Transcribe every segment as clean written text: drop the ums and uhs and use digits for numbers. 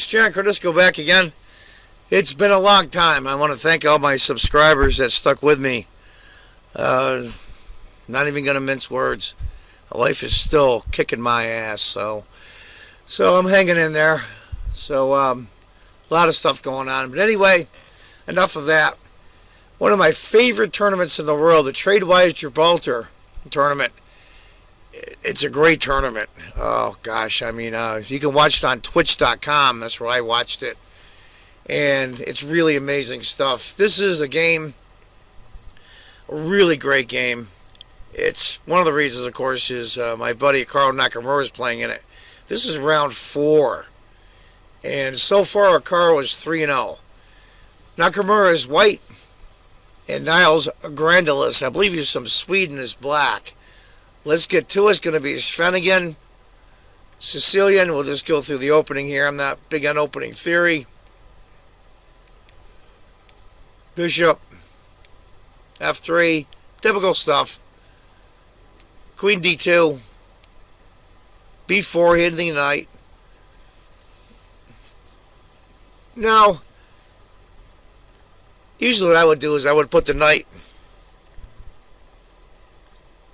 John Cordisco back again. It's been a long time. I want to thank all my subscribers that stuck with me. Not even going to mince words. Life is still kicking my ass, so I'm hanging in there. So a lot of stuff going on. But anyway, enough of that. One of my favorite tournaments in the world, the Tradewise Gibraltar tournament. It's a great tournament. Oh, gosh. I mean, you can watch it on Twitch.com. That's where I watched it. And it's really amazing stuff. This is a game, a really great game. It's one of the reasons, of course, is my buddy Carl Nakamura is playing in it. This is round 4. And so far, Carl is 3-0. Nakamura is white. And Niles Grandelius, I believe he's from Sweden, is black. Let's get to it. It's going to be Svenigan, Sicilian. We'll just go through the opening here. I'm not big on opening theory. Bishop, F3, typical stuff. Queen D2, B4 hitting the knight. Now, usually what I would do is I would put the knight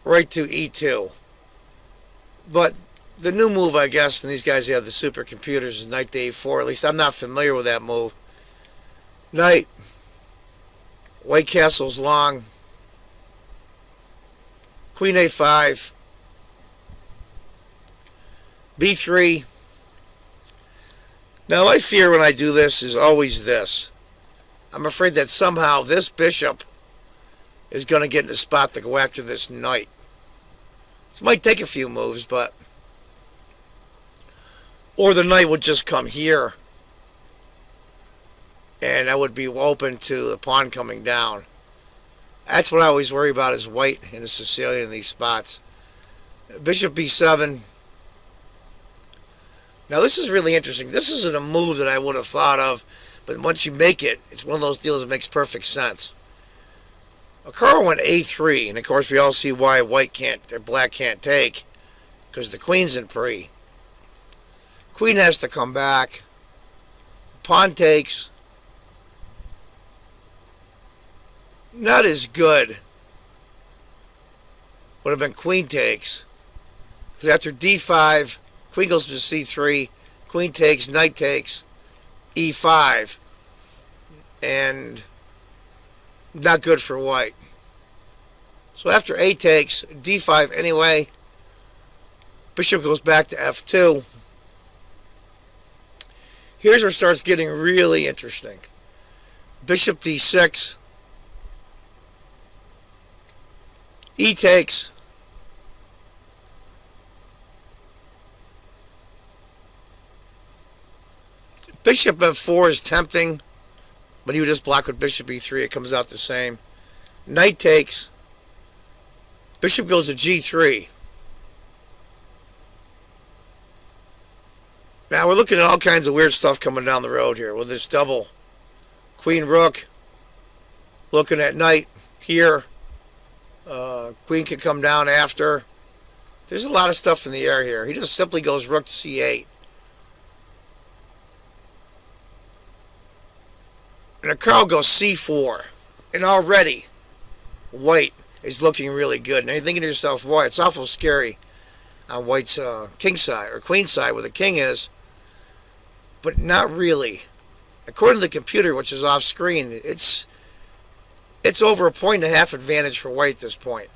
right to E2. But the new move, I guess, and these guys have the supercomputers, is knight to A4. At least I'm not familiar with that move. Knight. White castle's long. Queen A5. B3. Now, my fear when I do this is always this. I'm afraid that somehow this bishop is going to get in the spot to go after this knight. This might take a few moves, but... Or the knight would just come here. And I would be open to the pawn coming down. That's what I always worry about, is white and the Sicilian in these spots. Bishop B7. Now this is really interesting. This isn't a move that I would have thought of, but once you make it, it's one of those deals that makes perfect sense. Carl went A3, and of course we all see why white can't, or black can't take, because the queen's in pre. Queen has to come back. Pawn takes. Not as good. Would have been queen takes. Because after D5, queen goes to C3, queen takes, knight takes, E5. And not good for white. So after A takes, D5 anyway. Bishop goes back to F2. Here's where it starts getting really interesting. Bishop D6. E takes. Bishop F4 is tempting, but he would just block with Bishop E3. It comes out the same. Knight takes. Bishop goes to G3. Now we're looking at all kinds of weird stuff coming down the road here with this double. Queen Rook. Looking at knight here. Queen can come down after. There's a lot of stuff in the air here. He just simply goes Rook to C8. And a Carl goes C4. And already, white is looking really good. Now you're thinking to yourself, boy, it's awful scary on white's king side, or queen side, where the king is. But not really. According to the computer, which is off screen, it's over 1.5 points advantage for white at this point.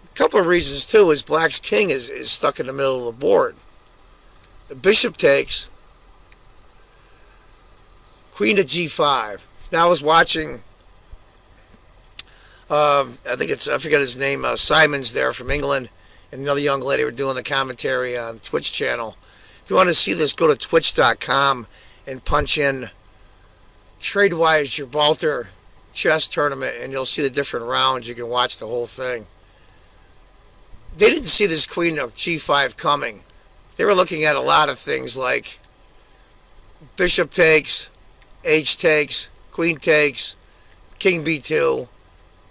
A couple of reasons, too, is black's king is stuck in the middle of the board. The bishop takes. Queen to G5. Now I was watching, I forget his name, Simon's there from England, and another young lady were doing the commentary on the Twitch channel. If you want to see this, go to Twitch.com and punch in Tradewise Gibraltar chess tournament, and you'll see the different rounds. You can watch the whole thing. They didn't see this queen of G5 coming. They were looking at a lot of things like bishop takes, H takes, queen takes, king B2,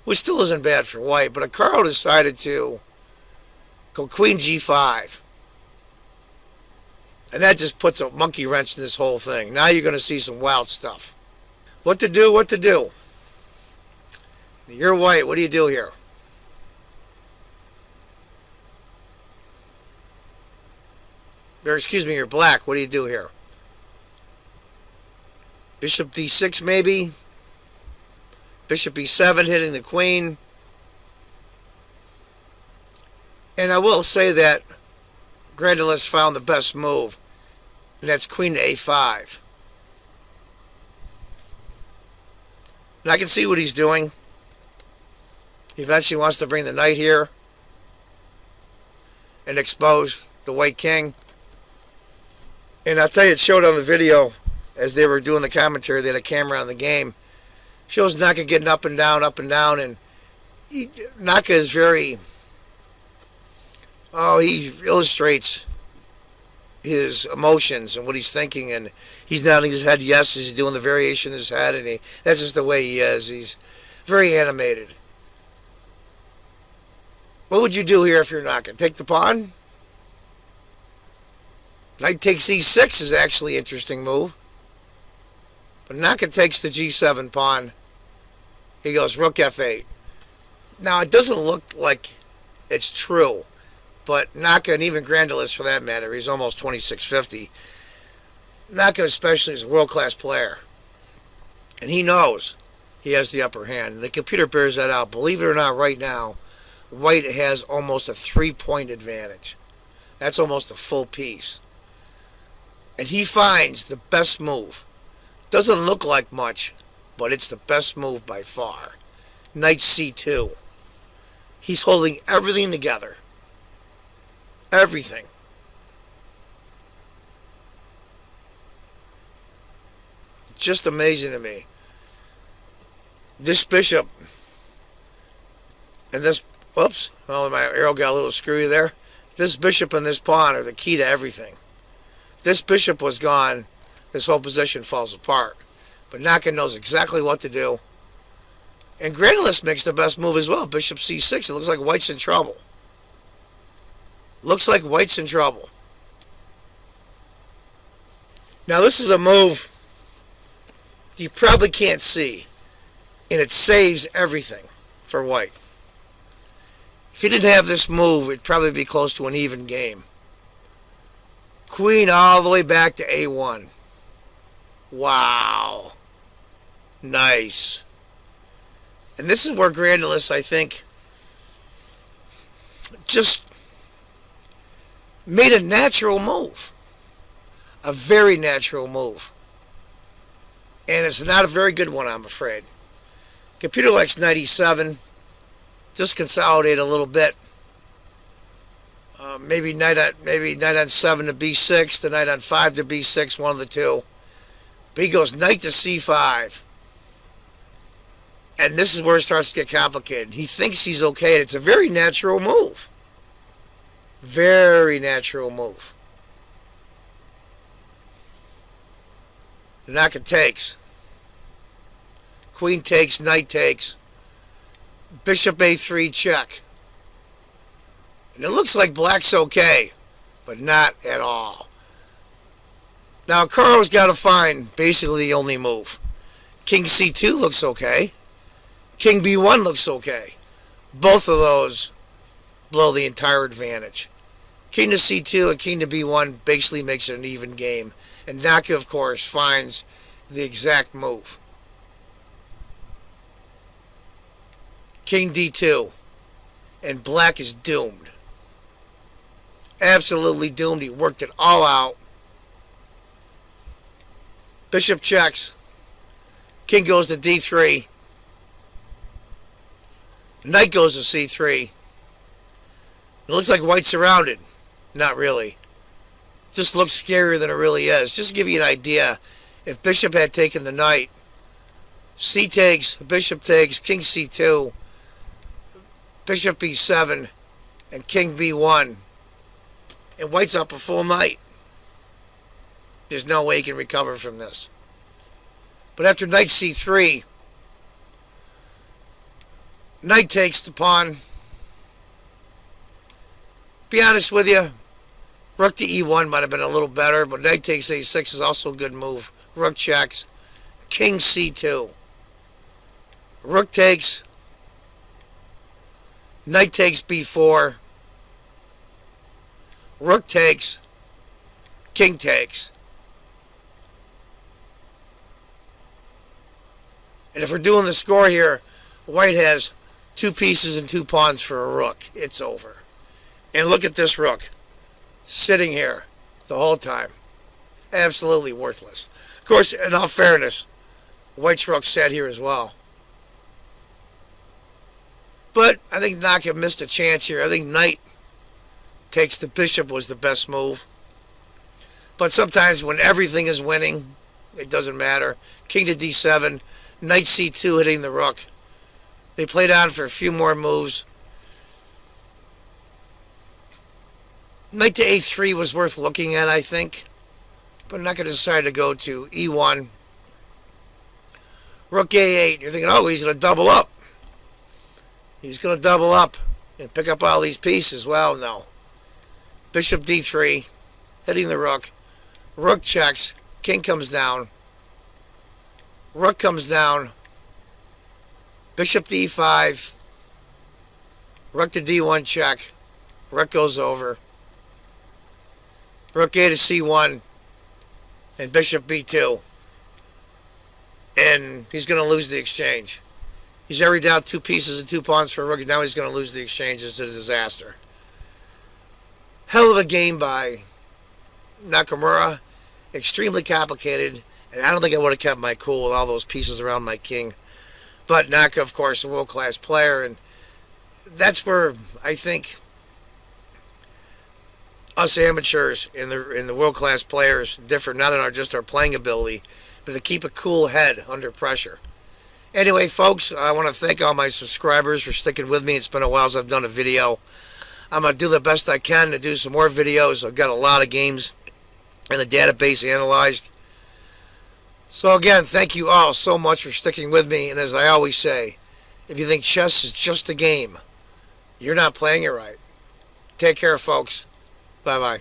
which still isn't bad for white, but Carl decided to go queen G5. And that just puts a monkey wrench in this whole thing. Now you're going to see some wild stuff. What to do, what to do. You're white, what do you do here? Or excuse me, you're black, what do you do here? Bishop d6 maybe. Bishop e7 hitting the queen. And I will say that Grandelius found the best move, and that's queen to a5. And I can see what he's doing. He eventually wants to bring the knight here and expose the white king. And I'll tell you, it showed on the video as they were doing the commentary. They had a camera on the game. Shows Naka getting up and down, and Naka is very... Oh, he illustrates his emotions and what he's thinking, and he's nodding his head yes as he's doing the variation in his head, and that's just the way he is. He's very animated. What would you do here if you're Naka? Take the pawn? Knight takes e6 is actually an interesting move. But Naka takes the g7 pawn. He goes rook f8. Now, it doesn't look like it's true. But Naka, and even Grandelius for that matter, he's almost 2650. Naka especially is a world-class player. And he knows he has the upper hand. And the computer bears that out. Believe it or not, right now, white has almost a 3-point advantage. That's almost a full piece. And he finds the best move. Doesn't look like much, but it's the best move by far. Knight c2. He's holding everything together. Everything. Just amazing to me. This bishop and this, whoops, oh, my arrow got a little screwy there. This bishop and this pawn are the key to everything. If this bishop was gone, this whole position falls apart. But Naka knows exactly what to do. And Grandelius makes the best move as well. Bishop c6. It looks like white's in trouble. Looks like white's in trouble. Now this is a move you probably can't see. And it saves everything for white. If he didn't have this move, it'd probably be close to an even game. Queen all the way back to a1. Wow. Nice. And this is where Grandelius, I think, just made a natural move. A very natural move. And it's not a very good one, I'm afraid. Computer likes knight e7. Just consolidate a little bit. Maybe knight on 7 to b6, the knight on 5 to b6, one of the two. But he goes knight to c5. And this is where it starts to get complicated. He thinks he's okay, and it's a very natural move. Very natural move. Naka takes. Queen takes, knight takes. Bishop a3 check. And it looks like black's okay, but not at all. Now, Karo's got to find basically the only move. King c2 looks okay. King b1 looks okay. Both of those blow the entire advantage. King to c2 and king to b1 basically makes it an even game. And Naka, of course, finds the exact move. King d2. And black is doomed. Absolutely doomed. He worked it all out. Bishop checks. King goes to d3. Knight goes to c3. It looks like white's surrounded. Not really. Just looks scarier than it really is. Just to give you an idea, if bishop had taken the knight, c takes, bishop takes, king c2, bishop e7, and king b1, and white's up a full knight. There's no way he can recover from this. But after knight c3, knight takes the pawn. Be honest with you, Rook to E1 might have been a little better, but knight takes A6 is also a good move. Rook checks. King C2. Rook takes. Knight takes B4. Rook takes. King takes. And if we're doing the score here, white has 2 pieces and 2 pawns for a rook. It's over. And look at this rook sitting here the whole time. Absolutely worthless. Of course, in all fairness, white's rook sat here as well. But I think Naka missed a chance here. I think knight takes the bishop was the best move. But sometimes when everything is winning, it doesn't matter. King to D7, knight C2 hitting the rook. They played on for a few more moves. Knight to A3 was worth looking at, I think. But Naka decided to go to E1. Rook A8. You're thinking, oh, he's going to double up. He's going to double up and pick up all these pieces. Well, no. Bishop D3, hitting the rook. Rook checks. King comes down. Rook comes down. Bishop to E5. Rook to D1 check. Rook goes over. Rook A to C1. And Bishop B2. And he's going to lose the exchange. He's already down 2 pieces and 2 pawns for a rook. And now he's going to lose the exchange. It's a disaster. Hell of a game by Nakamura. Extremely complicated. And I don't think I would have kept my cool with all those pieces around my king. But Naka, of course, a world-class player. And that's where I think us amateurs and the world-class players differ. Not in just our playing ability, but to keep a cool head under pressure. Anyway, folks, I want to thank all my subscribers for sticking with me. It's been a while since I've done a video. I'm going to do the best I can to do some more videos. I've got a lot of games in the database analyzed. So again, thank you all so much for sticking with me. And as I always say, if you think chess is just a game, you're not playing it right. Take care, folks. Bye-bye.